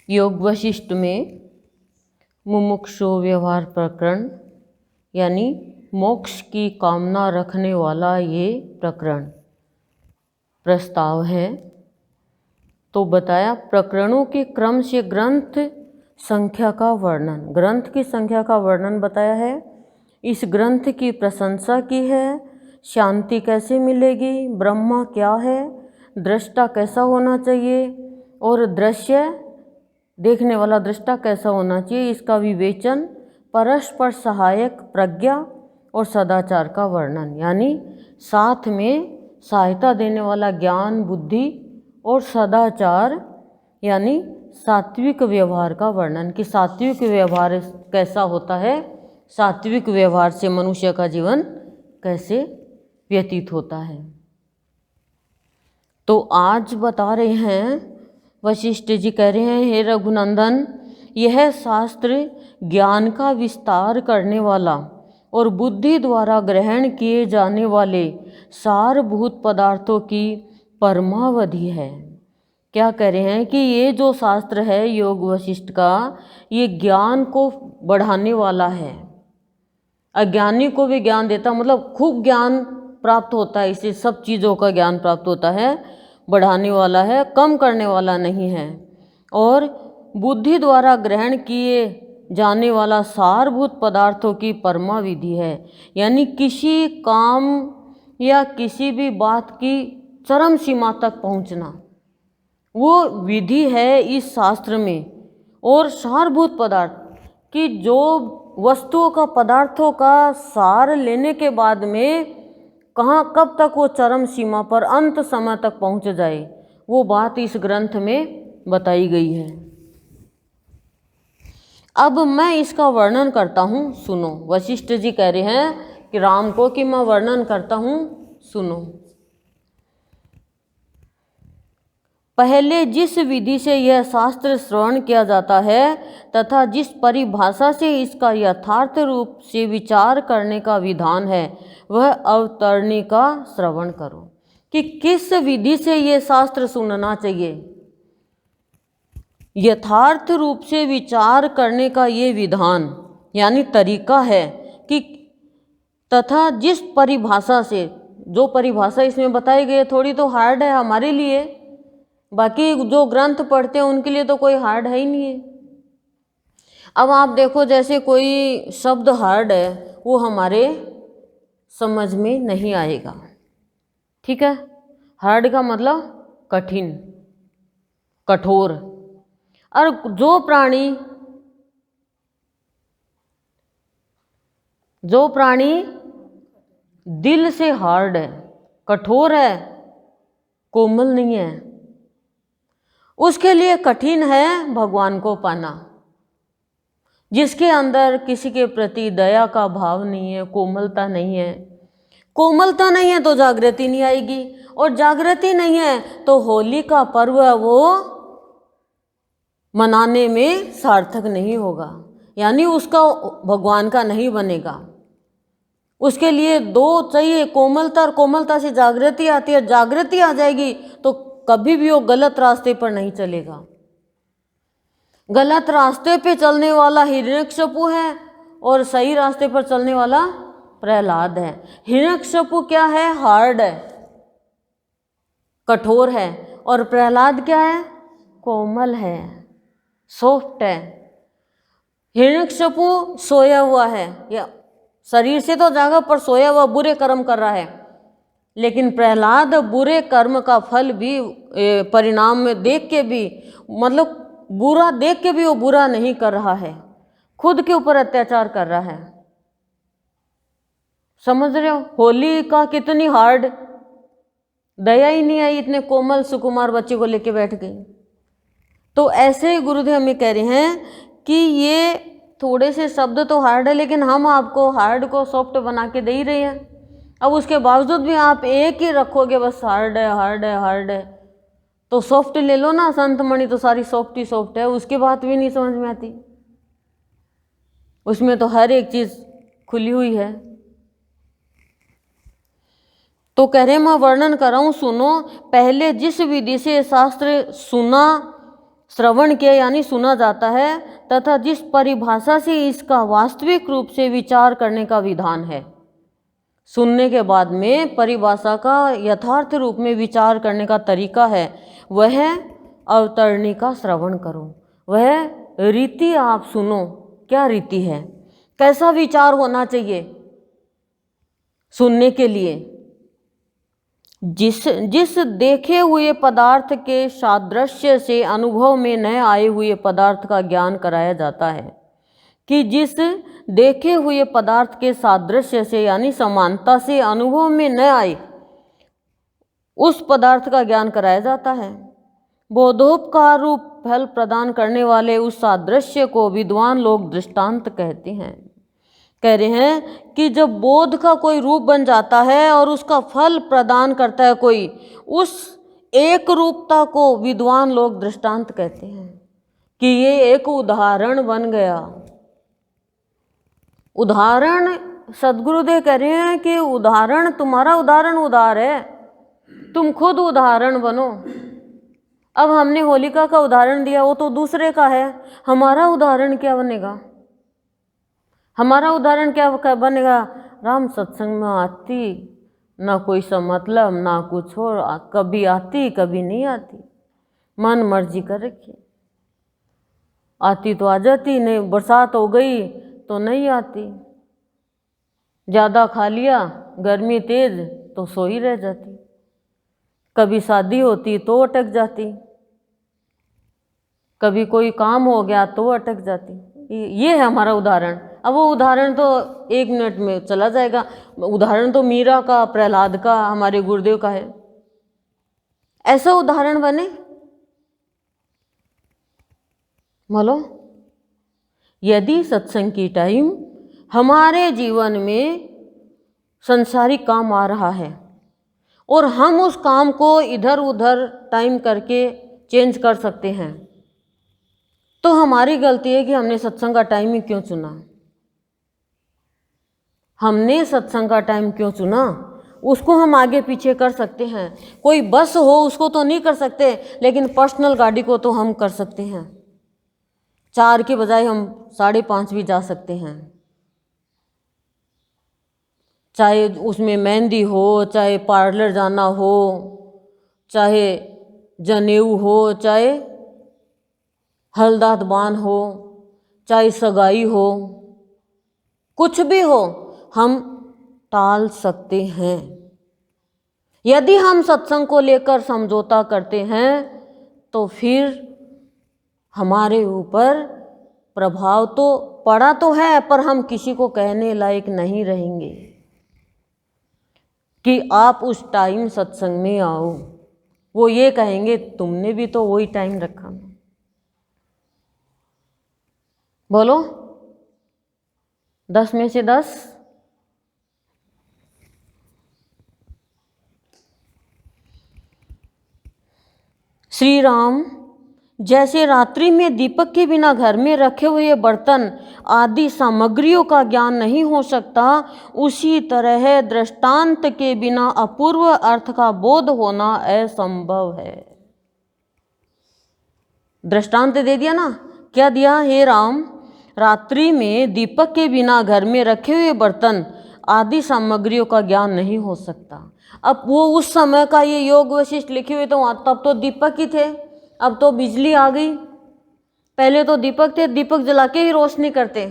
योग वशिष्ठ में मुमुक्षु व्यवहार प्रकरण यानी मोक्ष की कामना रखने वाला ये प्रकरण प्रस्ताव है। तो बताया प्रकरणों के क्रम से ग्रंथ संख्या का वर्णन, ग्रंथ की संख्या का वर्णन बताया है। इस ग्रंथ की प्रशंसा की है। शांति कैसे मिलेगी, ब्रह्मा क्या है, दृष्टा कैसा होना चाहिए और दृश्य देखने वाला दृष्टा कैसा होना चाहिए, इसका विवेचन, परस्पर सहायक प्रज्ञा और सदाचार का वर्णन, यानी साथ में सहायता देने वाला ज्ञान, बुद्धि और सदाचार यानी सात्विक व्यवहार का वर्णन कि सात्विक व्यवहार कैसा होता है, सात्विक व्यवहार से मनुष्य का जीवन कैसे व्यतीत होता है। तो आज बता रहे हैं, वशिष्ठ जी कह रहे हैं, हे रघुनंदन, यह शास्त्र ज्ञान का विस्तार करने वाला और बुद्धि द्वारा ग्रहण किए जाने वाले सारभूत पदार्थों की परमावधि है। क्या कह रहे हैं कि ये जो शास्त्र है योग वशिष्ठ का, ये ज्ञान को बढ़ाने वाला है। अज्ञानी को भी ज्ञान देता, मतलब खूब ज्ञान प्राप्त होता है, इससे सब चीज़ों का ज्ञान प्राप्त होता है, बढ़ाने वाला है, कम करने वाला नहीं है। और बुद्धि द्वारा ग्रहण किए जाने वाला सारभूत पदार्थों की परमाविधि है, यानी किसी काम या किसी भी बात की चरम सीमा तक पहुंचना, वो विधि है इस शास्त्र में। और सारभूत पदार्थ कि जो वस्तुओं का, पदार्थों का सार लेने के बाद में कहाँ कब तक वो चरम सीमा पर अंत समय तक पहुंच जाए, वो बात इस ग्रंथ में बताई गई है। अब मैं इसका वर्णन करता हूँ, सुनो। वशिष्ठ जी कह रहे हैं कि राम को कि मैं वर्णन करता हूँ, सुनो। पहले जिस विधि से यह शास्त्र श्रवण किया जाता है तथा जिस परिभाषा से इसका यथार्थ रूप से विचार करने का विधान है, वह अवतरणी का श्रवण करो। कि किस विधि से ये शास्त्र सुनना चाहिए, यथार्थ रूप से विचार करने का ये विधान यानी तरीका है कि तथा जिस परिभाषा से, जो परिभाषा इसमें बताई गई है थोड़ी तो हार्ड है हमारे लिए, बाकी जो ग्रंथ पढ़ते हैं उनके लिए तो कोई हार्ड है ही नहीं है। अब आप देखो, जैसे कोई शब्द हार्ड है वो हमारे समझ में नहीं आएगा, ठीक है। हार्ड का मतलब कठिन, कठोर। और जो प्राणी दिल से हार्ड है, कठोर है, कोमल नहीं है, उसके लिए कठिन है भगवान को पाना। जिसके अंदर किसी के प्रति दया का भाव नहीं है, कोमलता नहीं है, कोमलता नहीं है तो जागृति नहीं आएगी, और जागृति नहीं है तो होली का पर्व वो मनाने में सार्थक नहीं होगा, यानी उसका भगवान का नहीं बनेगा। उसके लिए दो चाहिए, कोमलता, और कोमलता से जागृति आती है, जागृति आ जाएगी तो कभी भी वो गलत रास्ते पर नहीं चलेगा। गलत रास्ते पे चलने वाला हिरण्यकशिपु है और सही रास्ते पर चलने वाला प्रहलाद है। हिरण्यकशिपु क्या है, हार्ड है, कठोर है, और प्रहलाद क्या है, कोमल है, सॉफ्ट है। हिरण्यकशिपु सोया हुआ है, या शरीर से तो जागा पर सोया हुआ, बुरे कर्म कर रहा है, लेकिन प्रहलाद बुरे कर्म का फल भी परिणाम में देख के भी, मतलब बुरा देख के भी वो बुरा नहीं कर रहा है, खुद के ऊपर अत्याचार कर रहा है। समझ रहे हो, होली का कितनी हार्ड, दया ही नहीं आई, इतने कोमल सुकुमार बच्चे को लेके बैठ गई। तो ऐसे ही गुरुदेव हमें कह रहे हैं कि ये थोड़े से शब्द तो हार्ड है, लेकिन हम आपको हार्ड को सॉफ्ट बना के दे ही रहे हैं। अब उसके बावजूद भी आप एक ही रखोगे, बस हार्ड है, हार्ड है, हार्ड है, तो सॉफ्ट ले लो ना। संत मणि तो सारी सॉफ्ट ही सॉफ्ट है, उसके बात भी नहीं समझ में आती, उसमें तो हर एक चीज खुली हुई है। तो कह रहे मैं वर्णन कर रहा हूं, सुनो। पहले जिस विधि से शास्त्र सुना श्रवण किया यानी सुना जाता है, तथा जिस परिभाषा से इसका वास्तविक रूप से विचार करने का विधान है। सुनने के बाद में परिभाषा का यथार्थ रूप में विचार करने का तरीका है, वह अवतरणी का श्रवण करो, वह रीति आप सुनो। क्या रीति है, कैसा विचार होना चाहिए सुनने के लिए? जिस देखे हुए पदार्थ के सादृश्य से अनुभव में न आए हुए पदार्थ का ज्ञान कराया जाता है, कि जिस देखे हुए पदार्थ के सादृश्य से यानी समानता से अनुभव में न आए उस पदार्थ का ज्ञान कराया जाता है। बोधोपकार रूप फल प्रदान करने वाले उस सादृश्य को विद्वान लोग दृष्टांत कहते हैं। कह रहे हैं कि जब बोध का कोई रूप बन जाता है और उसका फल प्रदान करता है कोई, उस एक रूपता को विद्वान लोग दृष्टांत कहते हैं कि ये एक उदाहरण बन गया। उदाहरण, सदगुरुदेव कह रहे हैं कि उदाहरण, तुम्हारा उदाहरण उदार है, तुम खुद उदाहरण बनो। अब हमने होलिका का उदाहरण दिया, वो तो दूसरे का है, हमारा उदाहरण क्या बनेगा? हमारा उदाहरण क्या बनेगा? राम सत्संग में आती, ना कोई सा मतलब ना कुछ और, कभी आती कभी नहीं आती, मन मर्जी कर रखी, आती तो आ जाती, नहीं बरसात हो गई तो नहीं आती, ज़्यादा खा लिया, गर्मी तेज तो सो ही रह जाती, कभी शादी होती तो अटक जाती, कभी कोई काम हो गया तो अटक जाती। ये है हमारा उदाहरण। अब वो उदाहरण तो 1 मिनट में चला जाएगा। उदाहरण तो मीरा का, प्रहलाद का, हमारे गुरुदेव का है। ऐसा उदाहरण बने बोलो। यदि सत्संग की टाइम हमारे जीवन में संसारिक काम आ रहा है और हम उस काम को इधर उधर टाइम करके चेंज कर सकते हैं, तो हमारी गलती है कि हमने सत्संग का टाइम ही क्यों चुना। हमने सत्संग का टाइम क्यों चुना, उसको हम आगे पीछे कर सकते हैं। कोई बस हो उसको तो नहीं कर सकते, लेकिन पर्सनल गाड़ी को तो हम कर सकते हैं। 4 के बजाय हम 5:30 भी जा सकते हैं, चाहे उसमें मेहंदी हो, चाहे पार्लर जाना हो, चाहे जनेऊ हो, चाहे हल्दात बान हो, चाहे सगाई हो, कुछ भी हो, हम टाल सकते हैं। यदि हम सत्संग को लेकर समझौता करते हैं तो फिर हमारे ऊपर प्रभाव तो पड़ा तो है, पर हम किसी को कहने लायक नहीं रहेंगे कि आप उस टाइम सत्संग में आओ। वो ये कहेंगे तुमने भी तो वही टाइम रखा। बोलो 10 में से 10। श्री राम, जैसे रात्रि में दीपक के बिना घर में रखे हुए बर्तन आदि सामग्रियों का ज्ञान नहीं हो सकता, उसी तरह दृष्टांत के बिना अपूर्व अर्थ का बोध होना असंभव है। दृष्टांत दे दिया ना, क्या दिया? हे राम, रात्रि में दीपक के बिना घर में रखे हुए बर्तन आदि सामग्रियों का ज्ञान नहीं हो सकता। अब वो उस समय का ये योग वशिष्ठ लिखे हुए तो तब तो दीपक ही थे, अब तो बिजली आ गई। पहले तो दीपक थे, दीपक जला के ही रोशनी करते।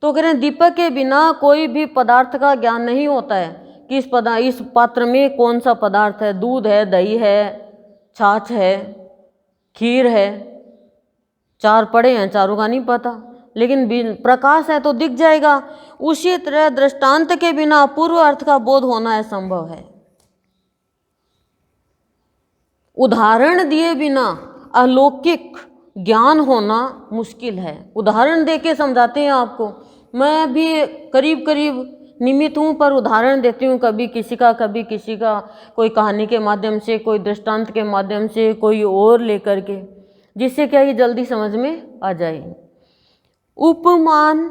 तो कह रहे हैं दीपक के बिना कोई भी पदार्थ का ज्ञान नहीं होता है कि इस पात्र में कौन सा पदार्थ है, दूध है, दही है, छाछ है, खीर है। 4 पड़े हैं, चारों का नहीं पता, लेकिन प्रकाश है तो दिख जाएगा। उसी तरह दृष्टांत के बिना अपूर्व अर्थ का बोध होना असंभव है। उदाहरण दिए बिना अलौकिक ज्ञान होना मुश्किल है। उदाहरण देके समझाते हैं आपको। मैं भी करीब करीब निमित्त हूँ, पर उदाहरण देती हूँ, कभी किसी का, कभी किसी का, कोई कहानी के माध्यम से, कोई दृष्टांत के माध्यम से, कोई और लेकर के, जिससे क्या ये जल्दी समझ में आ जाए। उपमान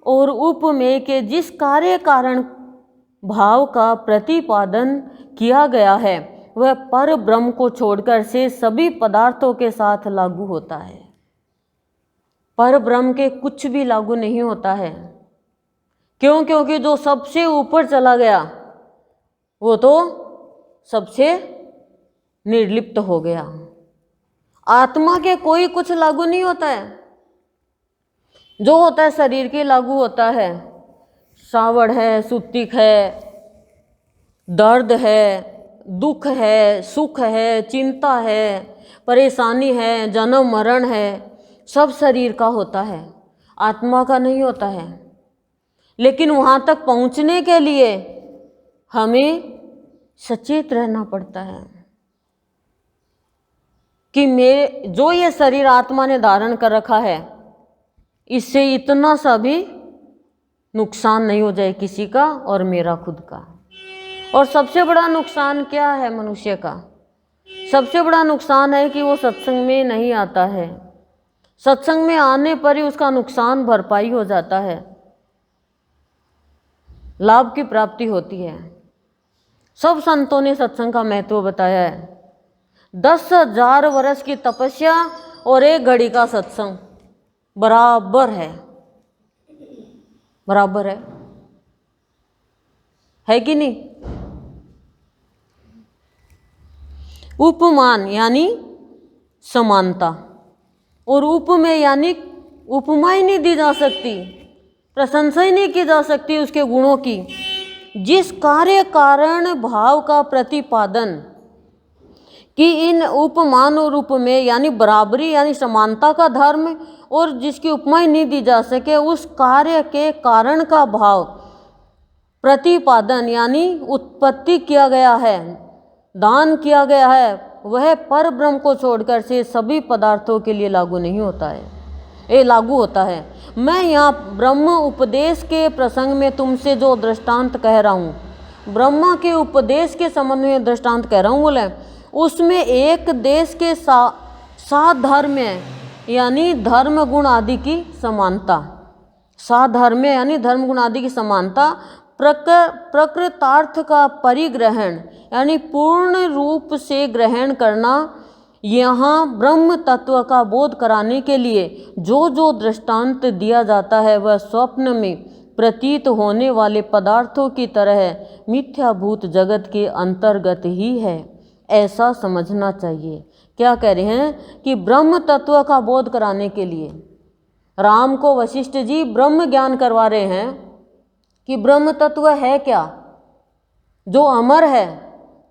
और उपमेय के जिस कार्य कारण भाव का प्रतिपादन किया गया है, वह पर ब्रह्म को छोड़कर से सभी पदार्थों के साथ लागू होता है। पर ब्रह्म के कुछ भी लागू नहीं होता है। क्यों? क्योंकि जो सबसे ऊपर चला गया वो तो सबसे निर्लिप्त हो गया। आत्मा के कोई कुछ लागू नहीं होता है। जो होता है शरीर के लागू होता है। सावड़ है, सुतिक है, दर्द है, दुख है, सुख है, चिंता है, परेशानी है, जन्म मरण है, सब शरीर का होता है, आत्मा का नहीं होता है। लेकिन वहाँ तक पहुँचने के लिए हमें सचेत रहना पड़ता है कि मेरे जो ये शरीर आत्मा ने धारण कर रखा है, इससे इतना सा भी नुकसान नहीं हो जाए किसी का और मेरा खुद का। और सबसे बड़ा नुकसान क्या है मनुष्य का? सबसे बड़ा नुकसान है कि वो सत्संग में नहीं आता है। सत्संग में आने पर ही उसका नुकसान भरपाई हो जाता है, लाभ की प्राप्ति होती है। सब संतों ने सत्संग का महत्व बताया है। 10,000 वर्ष की तपस्या और 1 घड़ी का सत्संग बराबर है, बराबर है कि नहीं? उपमान यानी समानता, और उपमेय यानी उपमा ही नहीं दी जा सकती, प्रशंसा ही नहीं की जा सकती उसके गुणों की। जिस कार्य कारण भाव का प्रतिपादन कि इन उपमान और उपमेय यानी बराबरी यानी समानता का धर्म, और जिसकी उपमा ही नहीं दी जा सके उस कार्य के कारण का भाव प्रतिपादन यानी उत्पत्ति किया गया है, दान किया गया है, वह पर ब्रह्म को छोड़कर से सभी पदार्थों के लिए लागू नहीं होता है, ये लागू होता है। मैं यहाँ ब्रह्म उपदेश के प्रसंग में तुमसे जो दृष्टांत कह रहा हूँ, ब्रह्मा के उपदेश के संबंध में दृष्टांत कह रहा हूँ, बोले उसमें एक देश के 7 धर्म है, यानी धर्म गुण आदि की समानता। 7 धर्म यानी धर्म गुण आदि की समानता। प्रकृतार्थ का परिग्रहण यानी पूर्ण रूप से ग्रहण करना। यहाँ ब्रह्म तत्व का बोध कराने के लिए जो जो दृष्टांत दिया जाता है वह स्वप्न में प्रतीत होने वाले पदार्थों की तरह मिथ्याभूत जगत के अंतर्गत ही है, ऐसा समझना चाहिए। क्या कह रहे हैं कि ब्रह्म तत्व का बोध कराने के लिए राम को वशिष्ठ जी ब्रह्म ज्ञान करवा रहे हैं कि ब्रह्म तत्व है क्या, जो अमर है।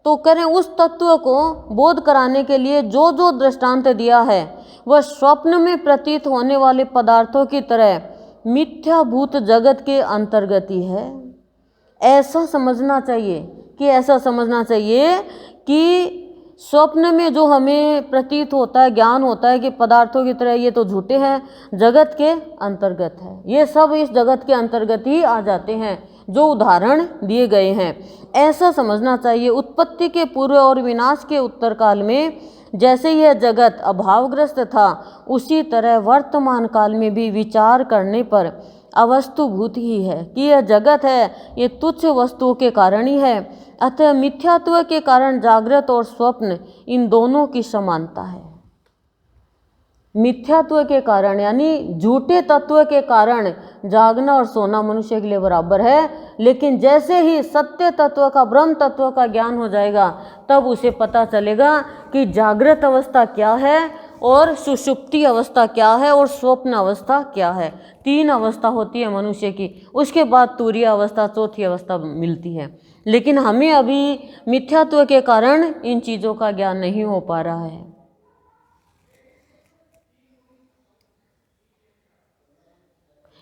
तो करें उस तत्व को बोध कराने के लिए जो जो दृष्टांत दिया है वह स्वप्न में प्रतीत होने वाले पदार्थों की तरह मिथ्याभूत जगत के अंतर्गत ही है, ऐसा समझना चाहिए। कि ऐसा समझना चाहिए कि स्वप्न में जो हमें प्रतीत होता है, ज्ञान होता है कि पदार्थों की तरह ये तो झूठे हैं, जगत के अंतर्गत है, ये सब इस जगत के अंतर्गत ही आ जाते हैं जो उदाहरण दिए गए हैं, ऐसा समझना चाहिए। उत्पत्ति के पूर्व और विनाश के उत्तर काल में जैसे यह जगत अभावग्रस्त था, उसी तरह वर्तमान काल में भी विचार करने पर अवस्तुभूत ही है कि यह जगत है, ये तुच्छ वस्तुओं के कारण ही है। अतः मिथ्यात्व के कारण जागृत और स्वप्न इन दोनों की समानता है। मिथ्यात्व के कारण यानी झूठे तत्व के कारण जागना और सोना मनुष्य के लिए बराबर है, लेकिन जैसे ही सत्य तत्व का, ब्रह्म तत्व का ज्ञान हो जाएगा तब उसे पता चलेगा कि जागृत अवस्था क्या है और सुषुप्ति अवस्था क्या है और स्वप्न अवस्था क्या है। 3 अवस्था होती है मनुष्य की, उसके बाद तुरीय अवस्था, चौथी अवस्था मिलती है। लेकिन हमें अभी मिथ्यात्व के कारण इन चीज़ों का ज्ञान नहीं हो पा रहा है।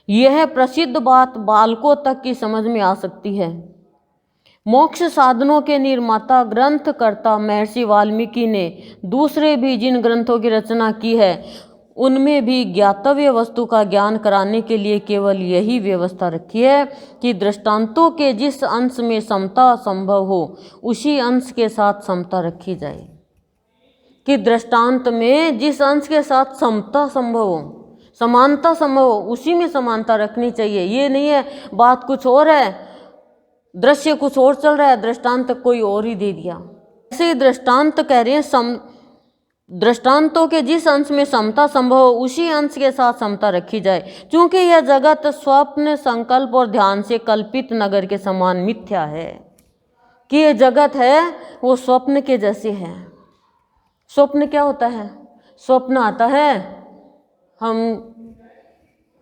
यह प्रसिद्ध बात बालकों तक की समझ में आ सकती है। मोक्ष साधनों के निर्माता ग्रंथकर्ता महर्षि वाल्मीकि ने दूसरे भी जिन ग्रंथों की रचना की है उनमें भी ज्ञातव्य वस्तु का ज्ञान कराने के लिए केवल यही व्यवस्था रखी है कि दृष्टांतों के जिस अंश में समता संभव हो उसी अंश के साथ समता रखी जाए। कि दृष्टांत में जिस अंश के साथ समता संभव हो, समानता संभव हो, उसी में समानता रखनी चाहिए। ये नहीं है बात कुछ और है, दृश्य कुछ और चल रहा है, दृष्टांत कोई और ही दे दिया, ऐसे दृष्टांत कह रहे हैं, दृष्टांतों के जिस अंश में समता संभव हो उसी अंश के साथ समता रखी जाए, क्योंकि यह जगत स्वप्न, संकल्प और ध्यान से कल्पित नगर के समान मिथ्या है। कि ये जगत है वो स्वप्न के जैसे है। स्वप्न क्या होता है? स्वप्न आता है, हम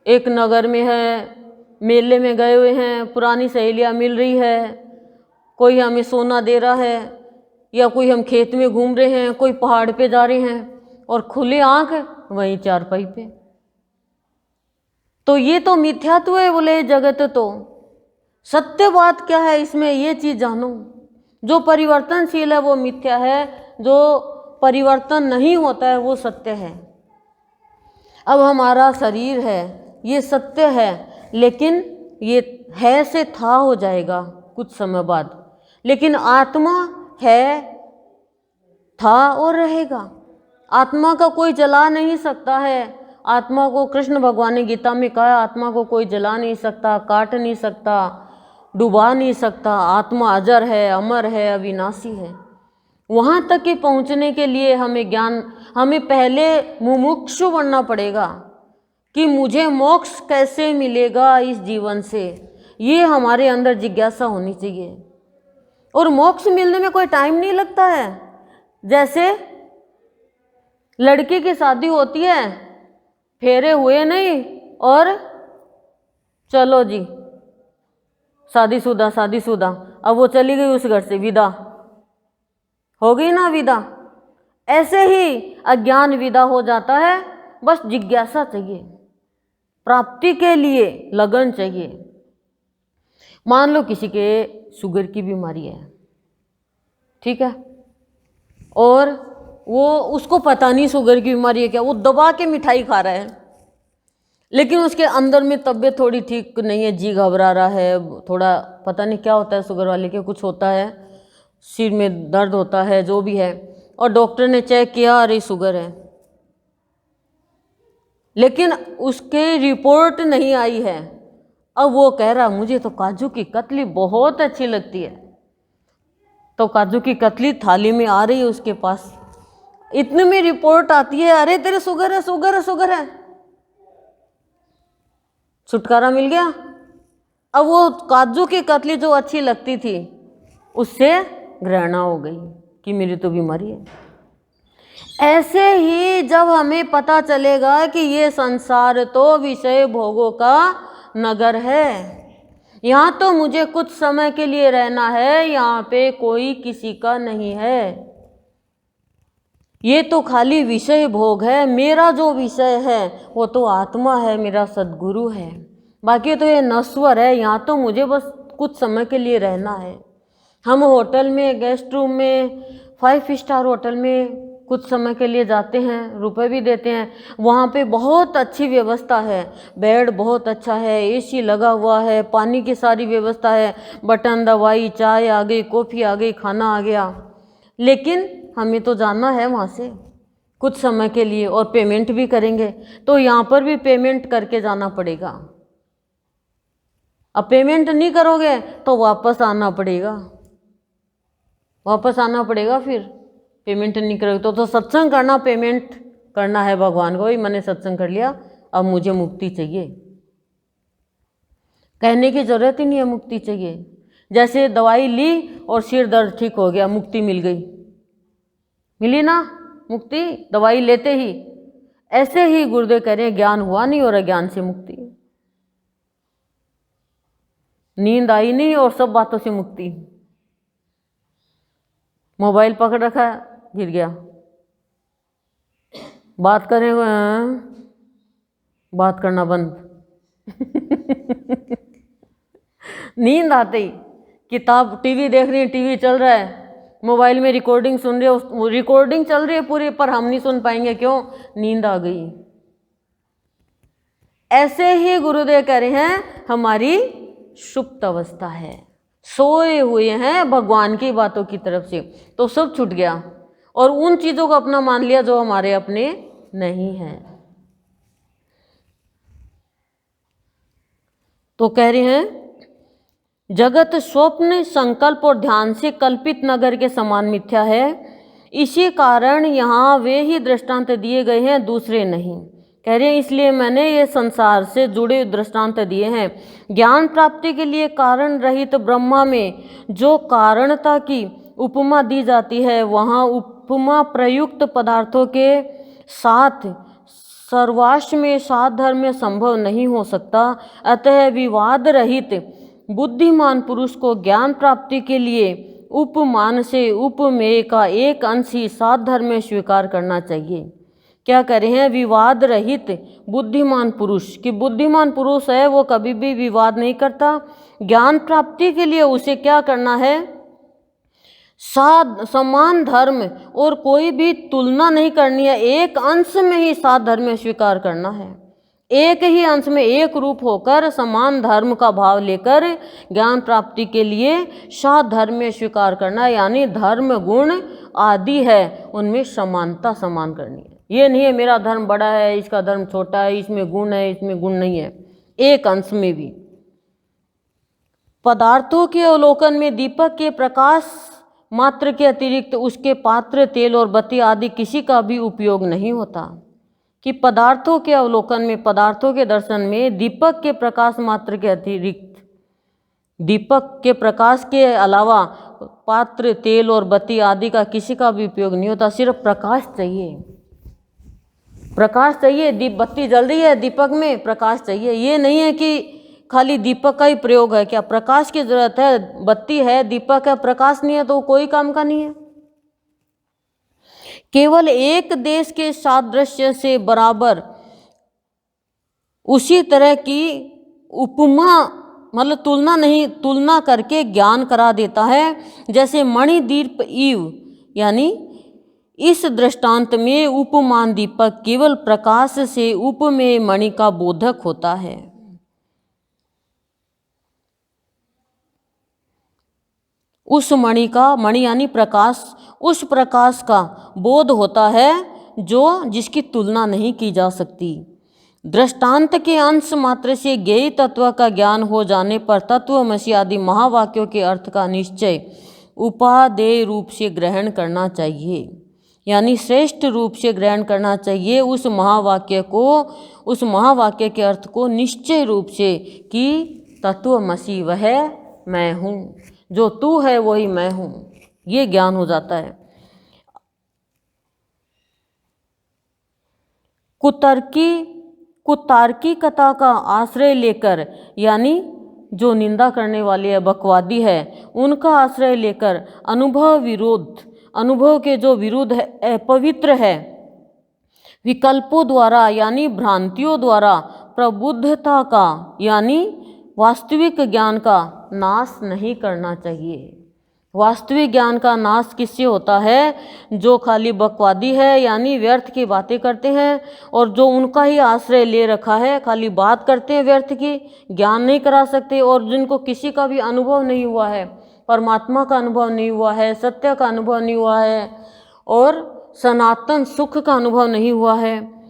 एक नगर में है, मेले में गए हुए हैं, पुरानी सहेलियां मिल रही है, कोई हमें सोना दे रहा है, या कोई हम खेत में घूम रहे हैं, कोई पहाड़ पे जा रहे हैं और खुले आंख वहीं चारपाई पे। तो ये तो मिथ्यात्व है बोले जगत। तो सत्य बात क्या है इसमें, ये चीज जानो। जो परिवर्तनशील है वो मिथ्या है, जो परिवर्तन नहीं होता है वो सत्य है। अब हमारा शरीर है ये सत्य है, लेकिन ये है से था हो जाएगा कुछ समय बाद, लेकिन आत्मा है, था और रहेगा। आत्मा का कोई जला नहीं सकता है। आत्मा को कृष्ण भगवान ने गीता में कहा, आत्मा को कोई जला नहीं सकता, काट नहीं सकता, डुबा नहीं सकता। आत्मा अजर है, अमर है, अविनाशी है। वहाँ तक के पहुँचने के लिए हमें पहले मुमुक्षु बनना पड़ेगा कि मुझे मोक्ष कैसे मिलेगा इस जीवन से। ये हमारे अंदर जिज्ञासा होनी चाहिए। और मोक्ष मिलने में कोई टाइम नहीं लगता है। जैसे लड़की की शादी होती है, फेरे हुए नहीं और चलो जी शादीशुदा, अब वो चली गई उस घर से, विदा हो गई ना विदा। ऐसे ही अज्ञान विदा हो जाता है। बस जिज्ञासा चाहिए, प्राप्ति के लिए लगन चाहिए। मान लो किसी के शुगर की बीमारी है, ठीक है, और वो उसको पता नहीं शुगर की बीमारी है क्या, वो दबा के मिठाई खा रहा है, लेकिन उसके अंदर में तबीयत थोड़ी ठीक नहीं है, जी घबरा रहा है, थोड़ा पता नहीं क्या होता है शुगर वाले के, कुछ होता है, सिर में दर्द होता है, जो भी है, और डॉक्टर ने चेक किया, अरे शुगर है, लेकिन उसके रिपोर्ट नहीं आई है। अब वो कह रहा मुझे तो काजू की कतली बहुत अच्छी लगती है, तो काजू की कतली थाली में आ रही है उसके पास, इतने में रिपोर्ट आती है, अरे तेरे शुगर है, शुगर है, शुगर है। छुटकारा मिल गया। अब वो काजू की कतली जो अच्छी लगती थी उससे घृणा हो गई कि मेरी तो बीमारी है। ऐसे ही जब हमें पता चलेगा कि ये संसार तो विषय भोगों का नगर है, यहाँ तो मुझे कुछ समय के लिए रहना है, यहाँ पे कोई किसी का नहीं है, ये तो खाली विषय भोग है, मेरा जो विषय है वो तो आत्मा है, मेरा सद्गुरु है, बाकी तो ये नश्वर है, यहाँ तो मुझे बस कुछ समय के लिए रहना है। हम होटल में, गेस्ट रूम में, 5 स्टार होटल में कुछ समय के लिए जाते हैं, रुपए भी देते हैं, वहाँ पे बहुत अच्छी व्यवस्था है, बेड बहुत अच्छा है, एसी लगा हुआ है, पानी की सारी व्यवस्था है, बटन दबाई, चाय आ गई, कॉफ़ी आ गई, खाना आ गया, लेकिन हमें तो जाना है वहाँ से कुछ समय के लिए और पेमेंट भी करेंगे, तो यहाँ पर भी पेमेंट करके जाना पड़ेगा। अब पेमेंट नहीं करोगे तो वापस आना पड़ेगा, फिर पेमेंट नहीं करोगे तो सत्संग करना, पेमेंट करना है भगवान को, मैंने सत्संग कर लिया, अब मुझे मुक्ति चाहिए। कहने की जरूरत ही नहीं है, मुक्ति चाहिए। जैसे दवाई ली और सिर दर्द ठीक हो गया, मुक्ति मिल गई, मिली ना मुक्ति दवाई लेते ही। ऐसे ही गुरुदेव कह रहे हैं ज्ञान हुआ नहीं और अज्ञान से मुक्ति, नींद आई नहीं और सब बातों से मुक्ति। मोबाइल पकड़ रखा है, गिर गया, बात करें बात करना बंद नींद आते ही, किताब, टीवी देख रही है, टीवी चल रहा है, मोबाइल में रिकॉर्डिंग सुन रहे हो, रिकॉर्डिंग चल रही है पूरी, पर हम नहीं सुन पाएंगे, क्यों? नींद आ गई। ऐसे ही गुरुदेव कह रहे हैं हमारी सुप्त अवस्था है, सोए हुए हैं भगवान की बातों की तरफ से, तो सब छूट गया और उन चीजों को अपना मान लिया जो हमारे अपने नहीं है। तो कह रहे हैं जगत स्वप्न, संकल्प और ध्यान से कल्पित नगर के समान मिथ्या है। इसी कारण यहाँ वे ही दृष्टांत दिए गए हैं, दूसरे नहीं। कह रहे हैं इसलिए मैंने ये संसार से जुड़े दृष्टांत दिए हैं। ज्ञान प्राप्ति के लिए कारण रहित ब्रह्मा में जो कारणता की उपमा दी जाती है, वहाँ उपमा प्रयुक्त पदार्थों के साथ सर्वाश्व में सात धर्म में संभव नहीं हो सकता। अतः विवाद रहित बुद्धिमान पुरुष को ज्ञान प्राप्ति के लिए उपमान से उपमेय का एक अंश ही सात धर्म में स्वीकार करना चाहिए। क्या कह रहे हैं? विवाद रहित बुद्धिमान पुरुष, कि बुद्धिमान पुरुष है वो कभी भी विवाद नहीं करता। ज्ञान प्राप्ति के लिए उसे क्या करना है? समान धर्म और कोई भी तुलना नहीं करनी है, एक अंश में ही सात धर्म में स्वीकार करना है। एक ही अंश में एक रूप होकर समान धर्म का भाव लेकर ज्ञान प्राप्ति के लिए सात धर्म में स्वीकार करना है। यानी धर्म गुण आदि है उनमें समानता समान करनी है। ये नहीं है मेरा धर्म बड़ा है, इसका धर्म छोटा है, इसमें गुण है, इसमें गुण नहीं है। एक अंश में भी पदार्थों के अवलोकन में दीपक के प्रकाश मात्र के अतिरिक्त उसके पात्र, तेल और बत्ती आदि किसी का भी उपयोग नहीं होता। कि पदार्थों के अवलोकन में, पदार्थों के दर्शन में दीपक के प्रकाश मात्र के अतिरिक्त, दीपक के प्रकाश के अलावा पात्र, तेल और बत्ती आदि का किसी का भी उपयोग नहीं होता। सिर्फ प्रकाश चाहिए, प्रकाश चाहिए। दीप बत्ती जल रही है, दीपक में प्रकाश चाहिए। ये नहीं है कि खाली दीपक का ही प्रयोग है, क्या प्रकाश की जरूरत है? बत्ती है, दीपक है, प्रकाश नहीं है तो कोई काम का नहीं है। केवल एक देश के सादृश्य से बराबर उसी तरह की उपमा, मतलब तुलना नहीं, तुलना करके ज्ञान करा देता है। जैसे मणिदीप ईव, यानी इस दृष्टांत में उपमान दीपक केवल प्रकाश से उपमेय मणि का बोधक होता है। उस मणि का, मणि यानी प्रकाश, उस प्रकाश का बोध होता है जो जिसकी तुलना नहीं की जा सकती। दृष्टांत के अंश मात्र से ज्ञेय तत्व का ज्ञान हो जाने पर तत्वमसि आदि महावाक्यों के अर्थ का निश्चय उपादेय रूप से ग्रहण करना चाहिए। यानी श्रेष्ठ रूप से ग्रहण करना चाहिए उस महावाक्य को, उस महावाक्य के अर्थ को निश्चय रूप से, कि तत्वमसि वह मैं हूँ, जो तू है वही मैं हूँ, ये ज्ञान हो जाता है। कुतार्किकता का आश्रय लेकर, यानी जो निंदा करने वाले है, बकवादी है, उनका आश्रय लेकर अनुभव के जो विरुद्ध है, अपवित्र है, विकल्पों द्वारा यानी भ्रांतियों द्वारा प्रबुद्धता का यानी वास्तविक ज्ञान का नाश नहीं करना चाहिए। वास्तविक ज्ञान का नाश किससे होता है? जो खाली बकवादी है, यानी व्यर्थ की बातें करते हैं, और जो उनका ही आश्रय ले रखा है, खाली बात करते हैं व्यर्थ की, ज्ञान नहीं करा सकते, और जिनको किसी का भी अनुभव नहीं हुआ है, परमात्मा का अनुभव नहीं हुआ है, सत्य का अनुभव नहीं हुआ है, और सनातन सुख का अनुभव नहीं हुआ है,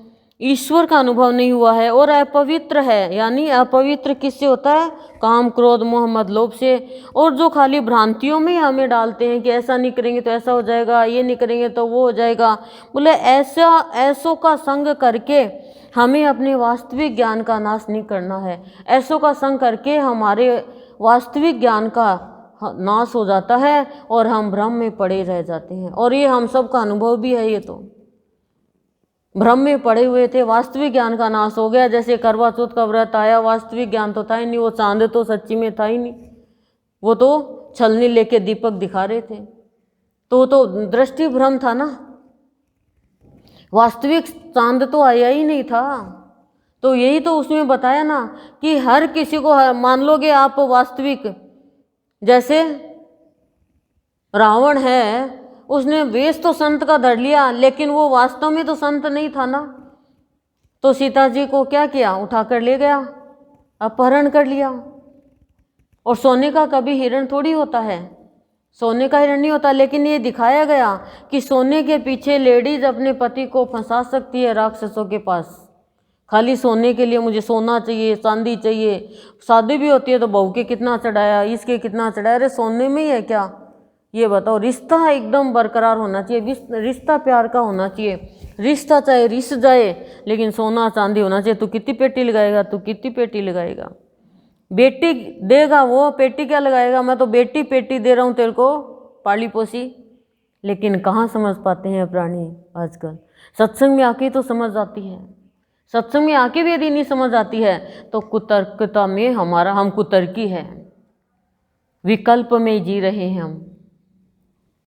ईश्वर का अनुभव नहीं हुआ है, और अपवित्र है। यानी अपवित्र किससे होता है? काम, क्रोध, मोह, मद, लोभ से। और जो खाली भ्रांतियों में हमें डालते हैं कि ऐसा नहीं करेंगे तो ऐसा हो जाएगा, ये नहीं करेंगे तो वो हो जाएगा, बोले ऐसों का संग करके हमें अपने वास्तविक ज्ञान का नाश नहीं करना है। ऐसों का संग करके हमारे वास्तविक ज्ञान का नाश हो जाता है और हम भ्रम में पड़े रह जाते हैं। और ये हम सब का अनुभव भी है। ये तो भ्रम में पड़े हुए थे, वास्तविक ज्ञान का नाश हो गया। जैसे करवा चौथ का व्रत आया, वास्तविक ज्ञान तो था ही नहीं, वो चांद तो सच्ची में था ही नहीं, वो तो छलनी लेके दीपक दिखा रहे थे, तो दृष्टि भ्रम था ना, वास्तविक चांद तो आया ही नहीं था। तो यही तो उसमें बताया ना कि हर किसी को मान लोगे आप वास्तविक, जैसे रावण है, उसने वेश तो संत का धर लिया, लेकिन वो वास्तव में तो संत नहीं था ना। तो सीता जी को क्या किया? उठाकर ले गया, अपहरण कर लिया। और सोने का कभी हिरण थोड़ी होता है, सोने का हिरण नहीं होता। लेकिन ये दिखाया गया कि सोने के पीछे लेडीज अपने पति को फंसा सकती है राक्षसों के पास, खाली सोने के लिए मुझे सोना चाहिए, चांदी चाहिए। शादी भी होती है तो बहू के कितना चढ़ाया, इसके कितना चढ़ाया, अरे सोने में ही है क्या? ये बताओ। रिश्ता एकदम बरकरार होना चाहिए, रिश्ता प्यार का होना चाहिए। रिश्ता चाहे रिस जाए लेकिन सोना चांदी होना चाहिए। तू कितनी पेटी लगाएगा, तू कितनी पेटी लगाएगा? बेटी देगा वो, पेटी क्या लगाएगा? मैं तो बेटी पेटी दे रहा हूँ तेरे को, पाली पोसी। लेकिन कहाँ समझ पाते हैं प्राणी आजकल। सत्संग में आके तो समझ आती है, सत्संग में आके भी यदि नहीं समझ आती है तो कुतर्कता में हम कुतर्की है, विकल्प में जी रहे हैं हम।